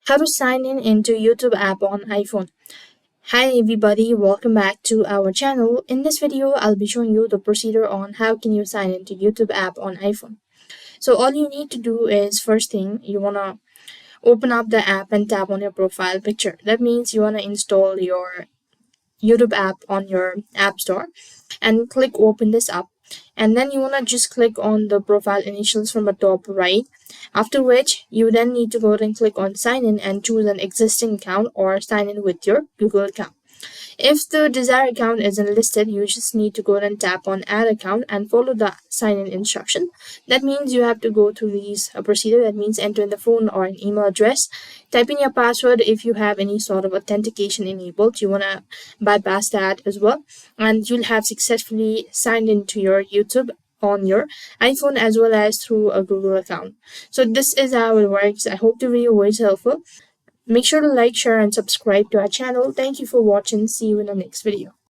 How to sign in into YouTube app on iPhone. Hi everybody, welcome back to our channel. In this video, I'll be showing you the procedure on how can you sign into YouTube app on iPhone. So all you need to do is first thing, you want to open up the app and tap on your profile picture. That means you want to install your YouTube app on your app store and click open this up, and then you want to just click on the profile initials from the top right, after which you then need to go ahead and click on sign in and choose an existing account or sign in with your Google account. If the desired account isn't listed, you just need to go ahead and tap on add account and follow the sign in instruction. That means you have to go through these procedure. That means enter in the phone or an email address, type in your password. If you have any sort of authentication enabled, you want to bypass that as well, and you'll have successfully signed into your YouTube on your iPhone as well as through a Google account. So this is how it works. I hope the video was helpful. Make sure to like, share, and subscribe to our channel. Thank you for watching. See you in the next video.